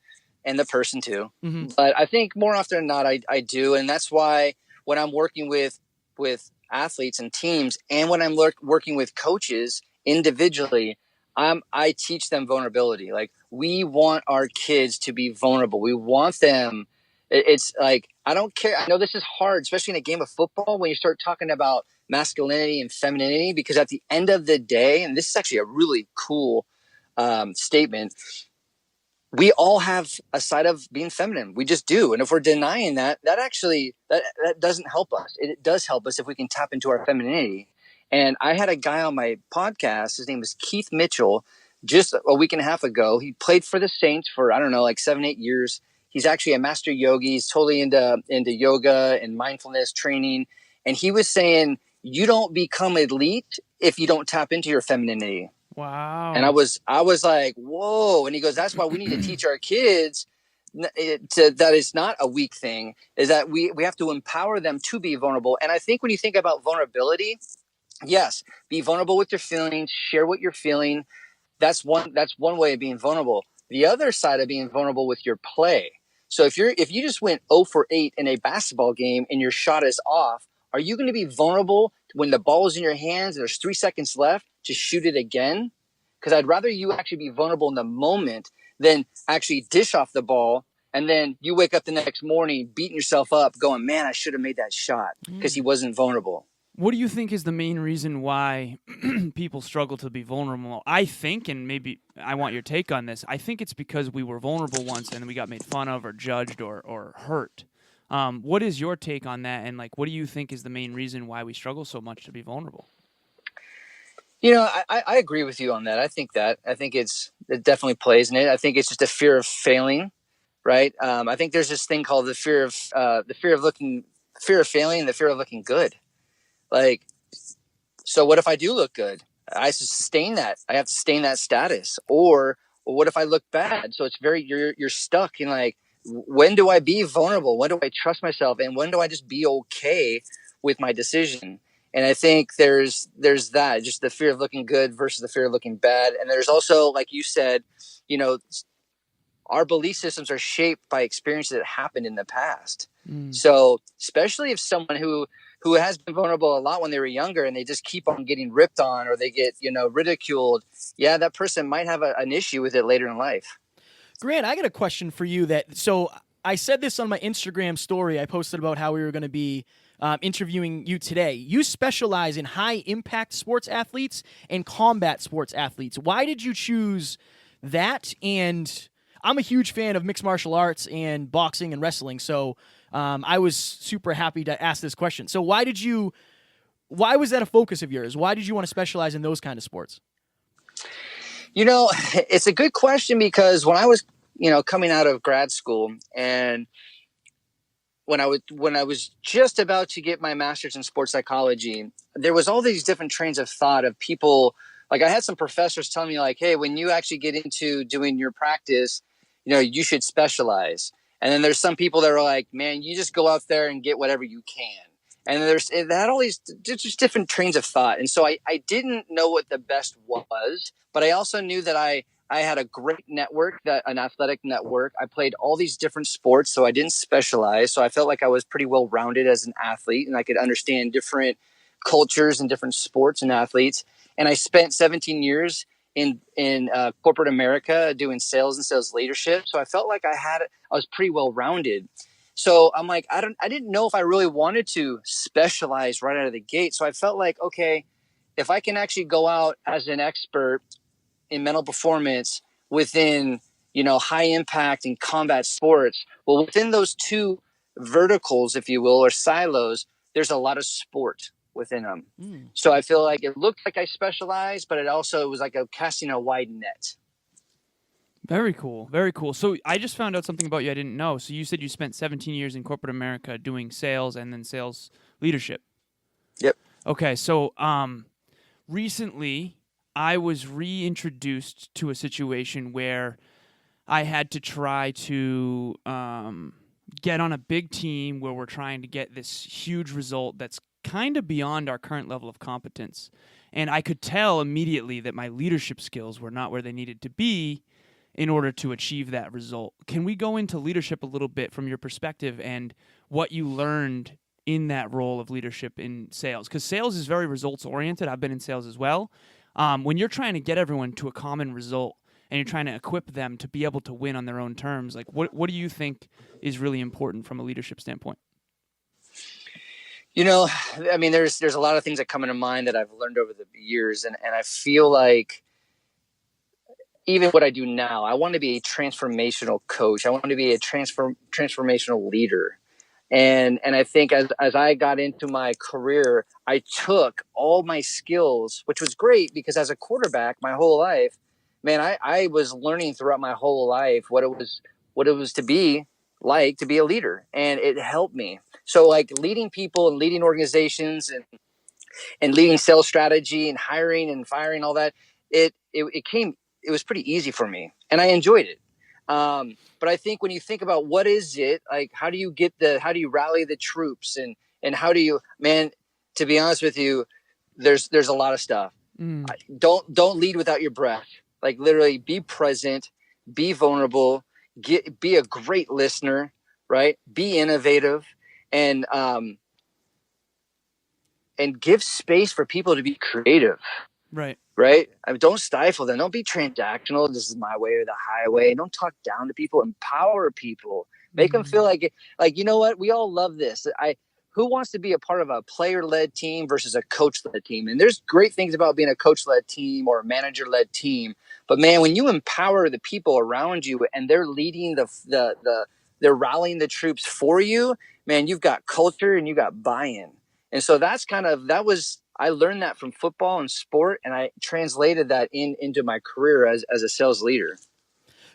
and the person too. But I think more often than not, I do. And that's why when I'm working with athletes and teams, and when I'm working with coaches individually, I teach them vulnerability. Like, we want our kids to be vulnerable. We want them. It's like, I don't care. I know this is hard, especially in a game of football, when you start talking about masculinity and femininity, because at the end of the day, and this is actually a really cool statement, we all have a side of being feminine. We just do. And if we're denying that doesn't help us. It does help us if we can tap into our femininity. And I had a guy on my podcast, his name was Keith Mitchell, just a week and a half ago. He played for the Saints for, I don't know, like 7-8 years. He's actually a master yogi. He's totally into yoga and mindfulness training. And he was saying, you don't become elite if you don't tap into your femininity. Wow. And I was like, whoa. And he goes, that's why we need to teach our kids that it's not a weak thing, is that we have to empower them to be vulnerable. And I think when you think about vulnerability, yes, be vulnerable with your feelings, share what you're feeling. That's one way of being vulnerable. The other side of being vulnerable with your play. So if you just went 0 for 8 in a basketball game and your shot is off, are you going to be vulnerable when the ball is in your hands and there's 3 seconds left to shoot it again? Because I'd rather you actually be vulnerable in the moment than actually dish off the ball. And then you wake up the next morning beating yourself up going, man, I should have made that shot because he wasn't vulnerable. What do you think is the main reason why people struggle to be vulnerable? I think, and maybe I want your take on this, I think it's because we were vulnerable once and we got made fun of or judged or hurt. What is your take on that? And like, what do you think is the main reason why we struggle so much to be vulnerable? You know, I agree with you on that. I think it definitely plays in it. I think it's just a fear of failing, right? I think there's this thing called the fear of failing, and the fear of looking good. Like, so what if I do look good? I sustain that. I have to sustain that status. Or what if I look bad? So it's you're stuck in like, when do I be vulnerable? When do I trust myself? And when do I just be okay with my decision? And I think there's that, just the fear of looking good versus the fear of looking bad. And there's also, like you said, you know, our belief systems are shaped by experiences that happened in the past. So especially if someone who has been vulnerable a lot when they were younger and they just keep on getting ripped on or they get, ridiculed, yeah, that person might have an issue with it later in life. Grant, I got a question for you. So I said this on my Instagram story. I posted about how we were going to be interviewing you today. You specialize in high-impact sports athletes and combat sports athletes. Why did you choose that? And I'm a huge fan of mixed martial arts and boxing and wrestling, so I was super happy to ask this question. So why was that a focus of yours? Why did you want to specialize in those kind of sports? You know, it's a good question because when I was, coming out of grad school and when I was just about to get my master's in sports psychology, there was all these different trains of thought of people. Like I had some professors telling me like, hey, when you actually get into doing your practice, you should specialize. And then there's some people that are like, man, you just go out there and get whatever you can. And it had all these just different trains of thought. And so I didn't know what the best was, but I also knew that I had a great network, an athletic network. I played all these different sports, so I didn't specialize. So I felt like I was pretty well rounded as an athlete and I could understand different cultures and different sports and athletes. And I spent 17 years in corporate America doing sales and sales leadership. So I felt like I was pretty well rounded. So I'm like, I didn't know if I really wanted to specialize right out of the gate. So I felt like, okay, if I can actually go out as an expert in mental performance within, high impact and combat sports, well, within those two verticals, if you will, or silos, there's a lot of sport within them. So I feel like it looked like I specialized, but it was like casting a wide net. Very cool. Very cool. So I just found out something about you I didn't know. So you said you spent 17 years in corporate America doing sales and then sales leadership. Yep. Okay. So recently I was reintroduced to a situation where I had to try to get on a big team where we're trying to get this huge result that's kind of beyond our current level of competence. And I could tell immediately that my leadership skills were not where they needed to be in order to achieve that result. Can we go into leadership a little bit from your perspective and what you learned in that role of leadership in sales? Because sales is very results-oriented. I've been in sales as well. When you're trying to get everyone to a common result and you're trying to equip them to be able to win on their own terms, like what do you think is really important from a leadership standpoint? I mean, there's a lot of things that come into mind that I've learned over the years, and I feel like even what I do now, I want to be a transformational coach. I want to be a transformational leader. And I think as I got into my career, I took all my skills, which was great because as a quarterback, my whole life, man, I was learning throughout my whole life what it was to be like to be a leader, and it helped me. So like leading people and leading organizations and leading sales strategy and hiring and firing, all that, it was pretty easy for me and I enjoyed it. But I think when you think about what is it, like, how do you rally the troops and how do you, man, to be honest with you, there's a lot of stuff. Don't lead without your breath. Like literally be present, be vulnerable, be a great listener, right? Be innovative and give space for people to be creative. Right. right? I mean, don't stifle them. Don't be transactional. This is my way or the highway. Don't talk down to people. Empower people. Make them feel like, you know what? We all love this. Who wants to be a part of a player-led team versus a coach-led team? And there's great things about being a coach-led team or a manager-led team. But man, when you empower the people around you and they're leading they're rallying the troops for you, man, you've got culture and you got buy-in. And so I learned that from football and sport, and I translated that into my career as a sales leader.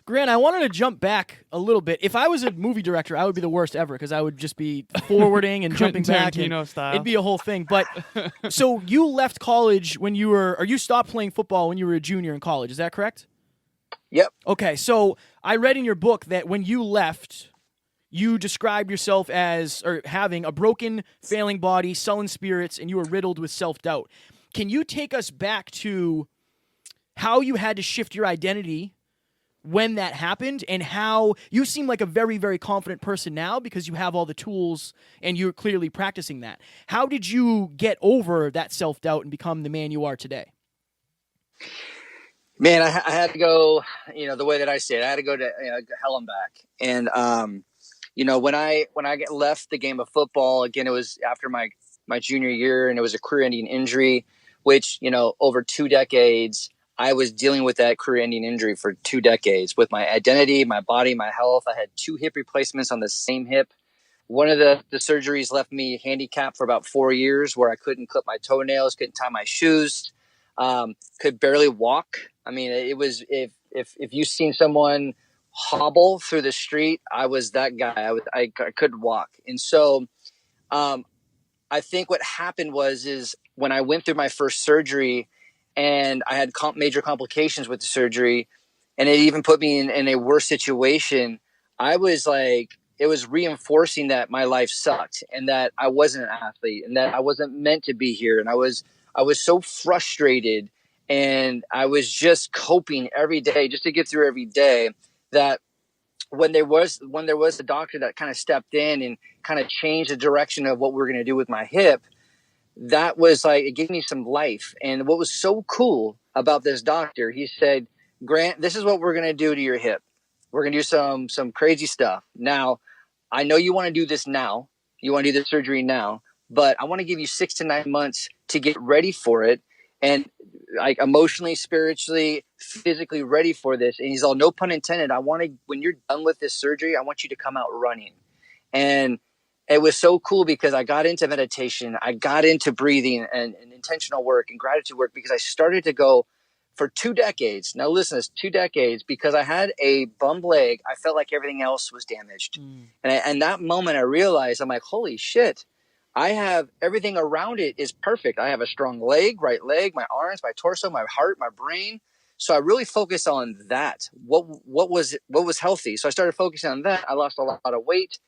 Grant, I wanted to jump back a little bit. If I was a movie director, I would be the worst ever because I would just be forwarding and jumping back. Tarantino style. It'd be a whole thing. But so you left college when you stopped playing football when you were a junior in college. Is that correct? Yep. Okay. So I read in your book that when you left, you described yourself as having a broken, failing body, sullen spirits, and you were riddled with self-doubt. Can you take us back to how you had to shift your identity when that happened, and how you seem like a very, very confident person now because you have all the tools and you're clearly practicing that? How did you get over that self-doubt and become the man you are today? Man, I had to go, the way that I say it, I had to go to hell and back. And, when I left the game of football, again, it was after my junior year, and it was a career-ending injury, which, over 2 decades, I was dealing with that career-ending injury for 2 decades with my identity, my body, my health. I had 2 hip replacements on the same hip. One of the surgeries left me handicapped for about 4 years, where I couldn't clip my toenails, couldn't tie my shoes, could barely walk. I mean, it was if you've seen someone hobble through the street, I was that guy. I couldn't walk, and so I think what happened is when I went through my first surgery, and I had major complications with the surgery, and it even put me in a worse situation. I was like, it was reinforcing that my life sucked and that I wasn't an athlete and that I wasn't meant to be here. And I was so frustrated, and I was just coping every day just to get through every day, that when there was a doctor that kind of stepped in and kind of changed the direction of what we were going to do with my hip, that was like, it gave me some life. And what was so cool about this doctor, he said, Grant, this is what we're going to do to your hip. We're going to do some crazy stuff. Now, I know you want to do this now. You want to do the surgery now, but I want to give you 6 to 9 months to get ready for it. And like emotionally, spiritually, physically ready for this. And he's all, no pun intended, when you're done with this surgery, I want you to come out running. And it was so cool because I got into meditation. I got into breathing and intentional work and gratitude work, because I started to go for 2 decades. Now listen, it's 2 decades, because I had a bum leg. I felt like everything else was damaged. And that moment I realized, I'm like, holy shit, I have everything around it is perfect. I have a strong leg, right leg, my arms, my torso, my heart, my brain. So I really focused on that. What was healthy? So I started focusing on that. I lost a lot of weight.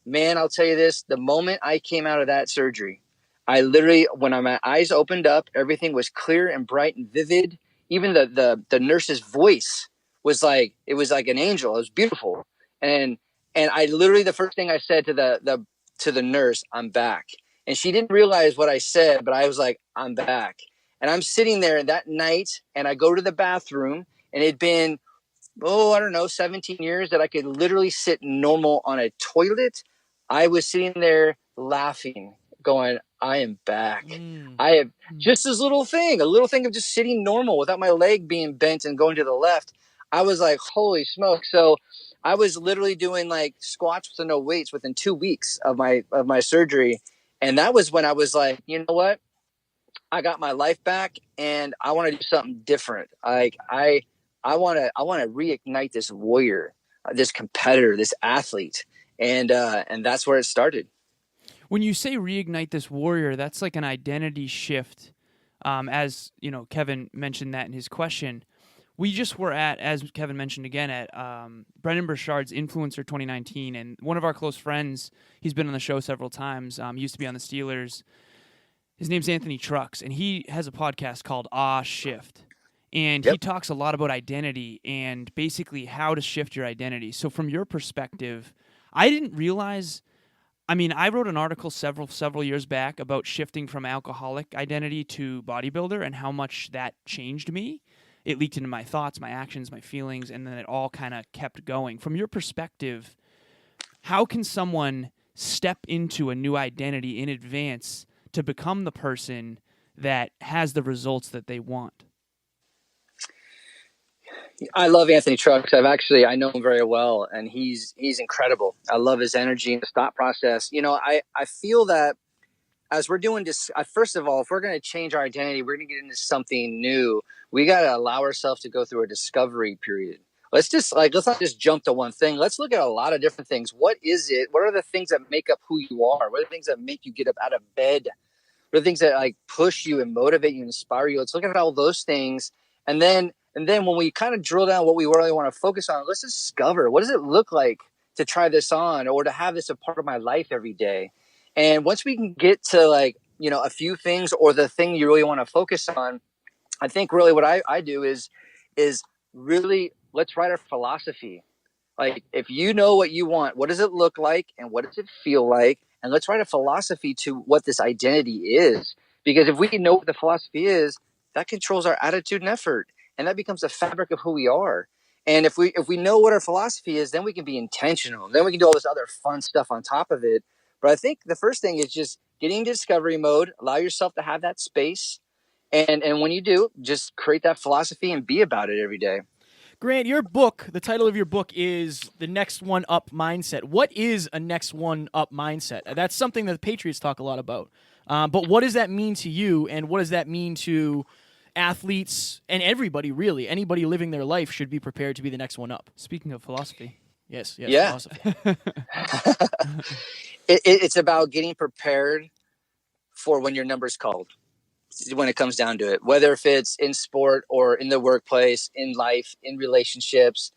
Man, I'll tell you this, the moment I came out of that surgery, I literally, when my eyes opened up, everything was clear and bright and vivid. Even the nurse's voice was like, it was like an angel. It was beautiful. And I literally, the first thing I said to the nurse, I'm back. And she didn't realize what I said, but I was like, I'm back. And I'm sitting there that night, and I go to the bathroom, and it'd been, 17 years that I could literally sit normal on a toilet. I was sitting there laughing, going, I am back. I have just this little thing of just sitting normal without my leg being bent and going to the left. I was like, holy smoke. So I was literally doing like squats with no weights within 2 weeks of my surgery. And that was when I was like, you know what? I got my life back, and I want to do something different. Like I want to reignite this warrior, this competitor, this athlete. And that's where it started. When you say reignite this warrior, that's like an identity shift. As Kevin mentioned that in his question. We just were at, as Kevin mentioned again, at Brendan Burchard's Influencer 2019, and one of our close friends, he's been on the show several times, used to be on the Steelers. His name's Anthony Trucks, and he has a podcast called Shift. And he talks a lot about identity and basically how to shift your identity. So from your perspective, I didn't realize I mean, I wrote an article several years back about shifting from alcoholic identity to bodybuilder and how much that changed me. It leaked into my thoughts, my actions, my feelings, and then it all kind of kept going. From your perspective, how can someone step into a new identity in advance to become the person that has the results that they want? I love Anthony Trucks. I know him very well, and he's incredible. I love his energy and his thought process. I feel that as we're doing this, first of all, if we're going to change our identity, we're going to get into something new. We got to allow ourselves to go through a discovery period. Let's not just jump to one thing. Let's look at a lot of different things. What is it? What are the things that make up who you are? What are the things that make you get up out of bed? What are the things that like push you and motivate you, and inspire you? Let's look at all those things, and then when we kind of drill down what we really want to focus on, let's discover what does it look like to try this on or to have this a part of my life every day. And once we can get to a few things or the thing you really want to focus on, I think really what I do is really let's write our philosophy. Like if you know what you want, what does it look like and what does it feel like? And let's write a philosophy to what this identity is. Because if we know what the philosophy is, that controls our attitude and effort. And that becomes the fabric of who we are. And if we know what our philosophy is, then we can be intentional. Then we can do all this other fun stuff on top of it. But I think the first thing is just getting into discovery mode, allow yourself to have that space. And when you do, just create that philosophy and be about it every day. Grant, your book, the title of your book is The Next One Up Mindset. What is a next one up mindset? That's something that the Patriots talk a lot about. But what does that mean to you, and what does that mean to athletes and everybody, really? Anybody living their life should be prepared to be the next one up. Speaking of philosophy. Yes, Yeah. philosophy. It's about getting prepared for when your number's called. When it comes down to it, whether if it's in sport or in the workplace, in life, in relationships,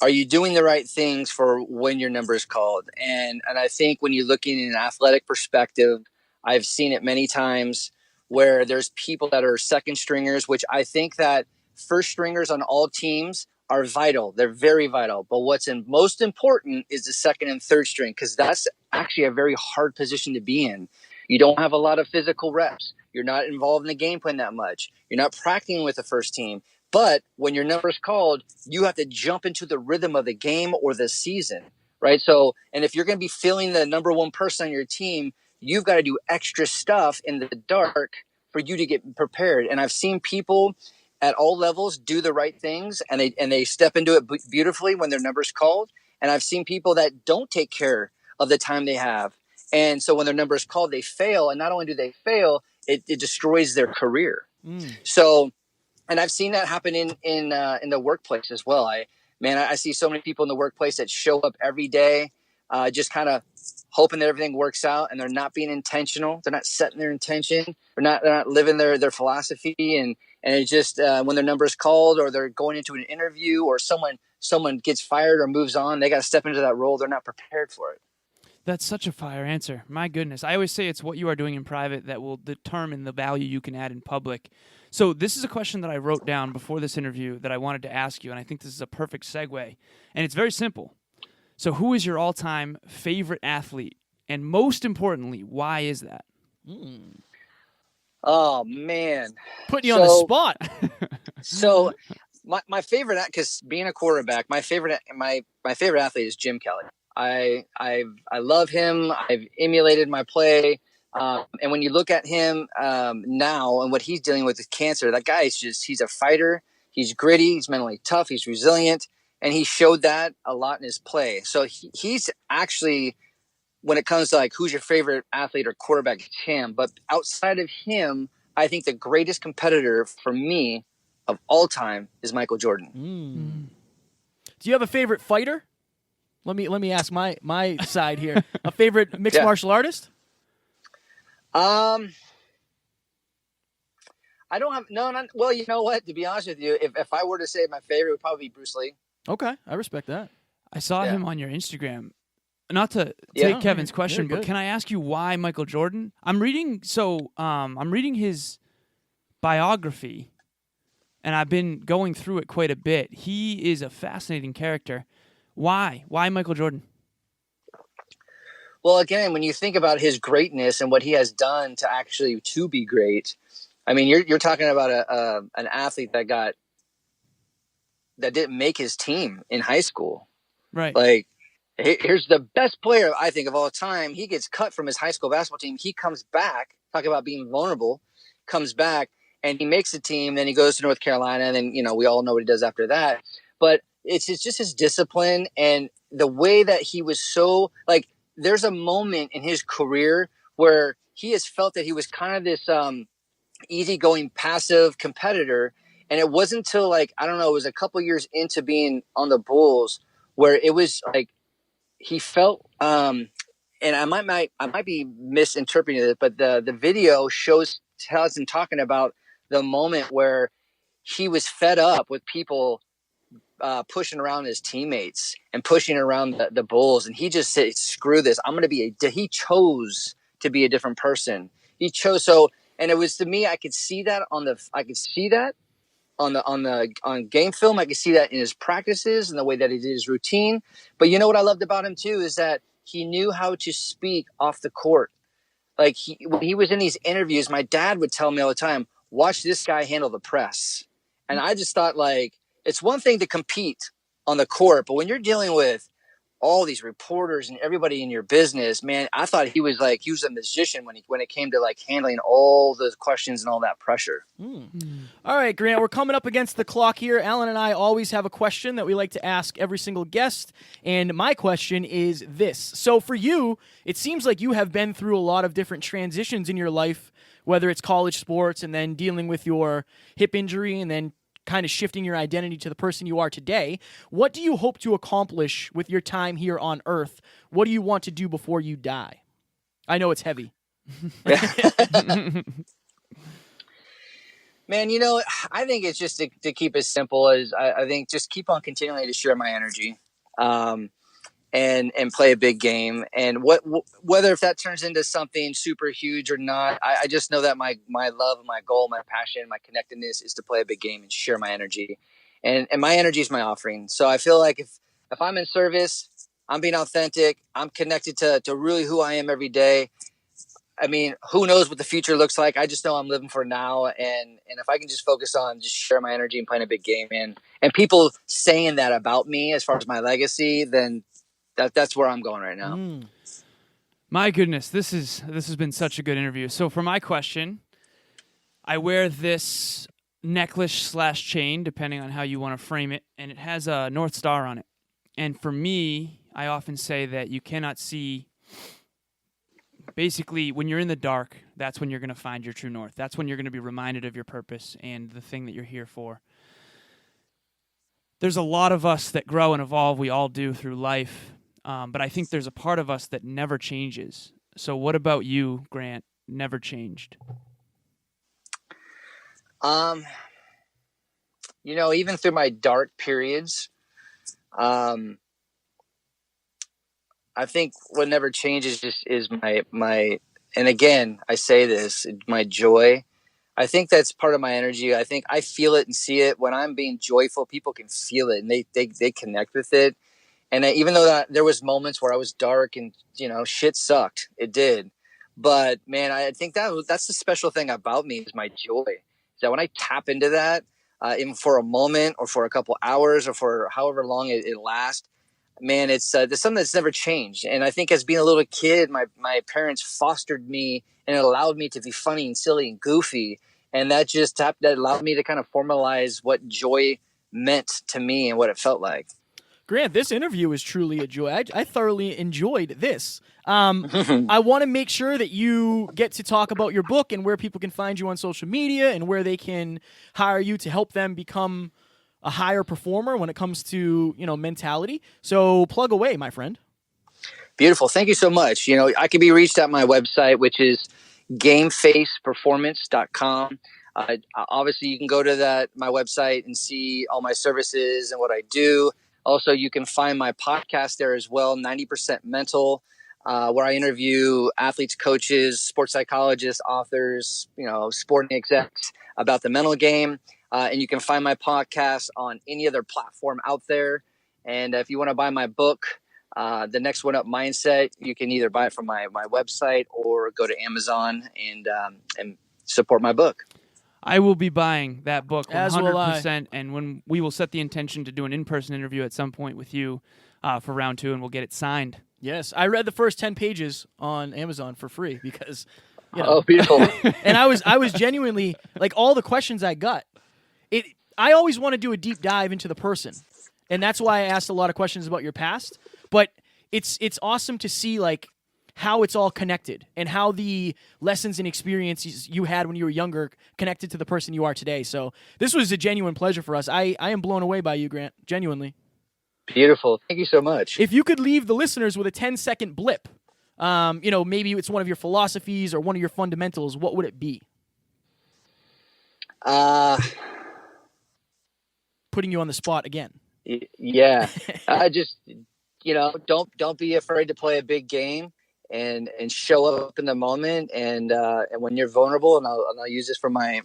are you doing the right things for when your number is called? And I think when you're looking in an athletic perspective, I've seen it many times where there's people that are second stringers, which I think that first stringers on all teams are vital. They're very vital. But what's most important is the second and third string, because that's actually a very hard position to be in. You don't have a lot of physical reps. You're not involved in the game plan that much. You're not practicing with the first team. But when your number is called, you have to jump into the rhythm of the game or the season, right? So, and if you're going to be feeling the number one person on your team, you've got to do extra stuff in the dark for you to get prepared. And I've seen people at all levels do the right things, and they step into it beautifully when their number's called. And I've seen people that don't take care of the time they have. And so when their number is called, they fail. And not only do they fail, it destroys their career. So, and I've seen that happen in the workplace as well. I see so many people in the workplace that show up every day, just kind of hoping that everything works out, and they're not being intentional. They're not setting their intention. They're not living their philosophy. And it's just when their number is called, or they're going into an interview, or someone gets fired or moves on, they got to step into that role. They're not prepared for it. That's such a fire answer. My goodness. I always say it's what you are doing in private that will determine the value you can add in public. So this is a question that I wrote down before this interview that I wanted to ask you, and I think this is a perfect segue. And it's very simple. So who is your all-time favorite athlete? And most importantly, why is that? Oh, man. Putting you on the spot. So my favorite, because being a quarterback, my favorite athlete is Jim Kelly. I love him. I've emulated my play. And when you look at him now and what he's dealing with cancer, that guy he's a fighter. He's gritty. He's mentally tough. He's resilient. And he showed that a lot in his play. So he's actually, when it comes to like who's your favorite athlete or quarterback, it's him. But outside of him, I think the greatest competitor for me of all time is Michael Jordan. Do you have a favorite fighter? Let me ask my side here. A favorite mixed martial artist? I don't have well, you know what? To be honest with you, if I were to say my favorite, it would probably be Bruce Lee. Okay, I respect that. I saw him on your Instagram. Not to take Kevin's question, but can I ask you why Michael Jordan? I'm reading his biography, and I've been going through it quite a bit. He is a fascinating character. Why? Why Michael Jordan? Well, again, when you think about his greatness and what he has done to actually to be great, I mean, you're talking about an athlete that didn't make his team in high school. Right. Like, here's the best player I think of all time. He gets cut from his high school basketball team. He comes back, talk about being vulnerable, comes back and he makes a team. Then he goes to North Carolina, and then we all know what he does after that. But it's just his discipline and the way that he was so like. There's a moment in his career where he has felt that he was kind of this easygoing, passive competitor, and it wasn't until like I don't know, it was a couple years into being on the Bulls where it was like he felt and I might be misinterpreting it, but the video tells him talking about the moment where he was fed up with people pushing around his teammates and pushing around the Bulls, and he just said, "Screw this! I'm going to be a." He chose to be a different person. He chose so, and it was to me. I could see that on game film. I could see that in his practices and the way that he did his routine. But you know what I loved about him too is that he knew how to speak off the court. Like when he was in these interviews, my dad would tell me all the time, "Watch this guy handle the press." And I just thought, like, it's one thing to compete on the court, but when you're dealing with all these reporters and everybody in your business, man, I thought he was a magician when it came to like handling all the questions and all that pressure. All right, Grant, we're coming up against the clock here. Alan and I always have a question that we like to ask every single guest, and my question is this. So for you, it seems like you have been through a lot of different transitions in your life, whether it's college sports and then dealing with your hip injury and then kind of shifting your identity to the person you are today. What do you hope to accomplish with your time here on Earth? What do you want to do before you die? I know it's heavy. Man, I think it's just to keep it simple as I think just keep on continuing to share my energy and play a big game. And whether if that turns into something super huge or not, I just know that my love, my goal, my passion, my connectedness is to play a big game and share my energy. And my energy is my offering. So I feel like if I'm in service, I'm being authentic, I'm connected to really who I am every day. I mean, who knows what the future looks like? I just know I'm living for now, and if I can just focus on just share my energy and playing a big game, and people saying that about me as far as my legacy, then that's where I'm going right now. My goodness, this has been such a good interview. So for my question, I wear this necklace / chain, depending on how you want to frame it, and it has a North Star on it. And for me, I often say that you cannot see. Basically, when you're in the dark, that's when you're going to find your true north. That's when you're going to be reminded of your purpose and the thing that you're here for. There's a lot of us that grow and evolve. We all do through life. But I think there's a part of us that never changes. So what about you, Grant? Never changed? Even through my dark periods, I think what never changes is my, and again, I say this, my joy. I think that's part of my energy. I think I feel it and see it. When I'm being joyful, people can feel it and they connect with it. And even though there was moments where I was dark and, shit sucked, it did. But man, I think that's the special thing about me is my joy. Is that when I tap into that, even for a moment or for a couple hours or for however long it lasts, man, it's something that's never changed. And I think as being a little kid, my parents fostered me and it allowed me to be funny and silly and goofy. And that allowed me to kind of formalize what joy meant to me and what it felt like. Grant, this interview is truly a joy. I thoroughly enjoyed this. I want to make sure that you get to talk about your book and where people can find you on social media and where they can hire you to help them become a higher performer when it comes to, mentality. So plug away, my friend. Beautiful. Thank you so much. I can be reached at my website, which is gamefaceperformance.com. Obviously, you can go to my website and see all my services and what I do. Also, you can find my podcast there as well, 90% Mental, where I interview athletes, coaches, sports psychologists, authors, sporting execs about the mental game. And you can find my podcast on any other platform out there. And if you want to buy my book, The Next One Up Mindset, you can either buy it from my website or go to Amazon and support my book. I will be buying that book 100%, As will I. and when we will set the intention to do an in-person interview at some point with you for round 2, and we'll get it signed. Yes, I read the first 10 pages on Amazon for free because, Oh, beautiful. and I was genuinely like all the questions I got. I always want to do a deep dive into the person, and that's why I asked a lot of questions about your past. But it's awesome to see like how it's all connected and how the lessons and experiences you had when you were younger connected to the person you are today. So this was a genuine pleasure for us. I am blown away by you, Grant. Genuinely. Beautiful. Thank you so much. If you could leave the listeners with a 10-second blip, maybe it's one of your philosophies or one of your fundamentals, what would it be? Putting you on the spot again. Yeah. Just, don't be afraid to play a big game and show up in the moment. And when you're vulnerable, and I'll use this for my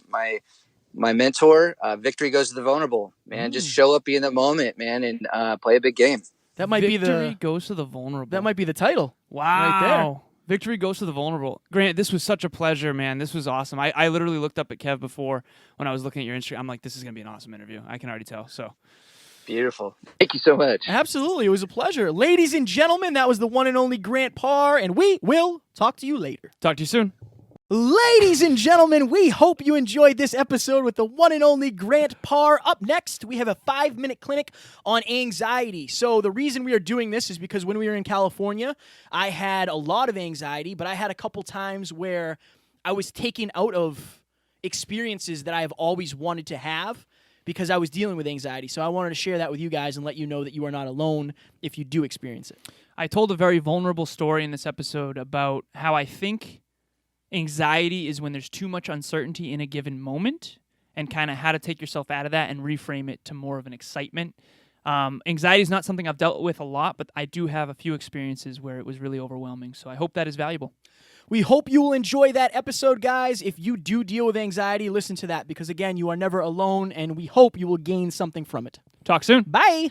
mentor, victory goes to the vulnerable, man. Just show up, be in the moment, man, and play a big game. That might Victory goes to the vulnerable. That might be the title. Wow. Right there. Victory goes to the vulnerable. Grant, this was such a pleasure, man. This was awesome. I literally looked up at Kev before when I was looking at your Instagram. I'm like, this is going to be an awesome interview. I can already tell. So Beautiful. Thank you so much. Absolutely. It was a pleasure. Ladies and gentlemen, that was the one and only Grant Parr, and we will talk to you later. talk to you soon. Ladies and gentlemen, we hope you enjoyed this episode with the one and only Grant Parr. Up next, we have a 5-minute clinic on anxiety. So the reason we are doing this is because when we were in California, I had a lot of anxiety, but I had a couple times where I was taken out of experiences that I have always wanted to have because I was dealing with anxiety. So I wanted to share that with you guys and let you know that you are not alone if you do experience it. I told a very vulnerable story in this episode about how I think anxiety is when there's too much uncertainty in a given moment, and kind of how to take yourself out of that and reframe it to more of an excitement. Anxiety is not something I've dealt with a lot, but I do have a few experiences where it was really overwhelming. So I hope that is valuable. We hope you will enjoy that episode, guys. If you do deal with anxiety, listen to that because, again, you are never alone, and we hope you will gain something from it. Talk soon. Bye.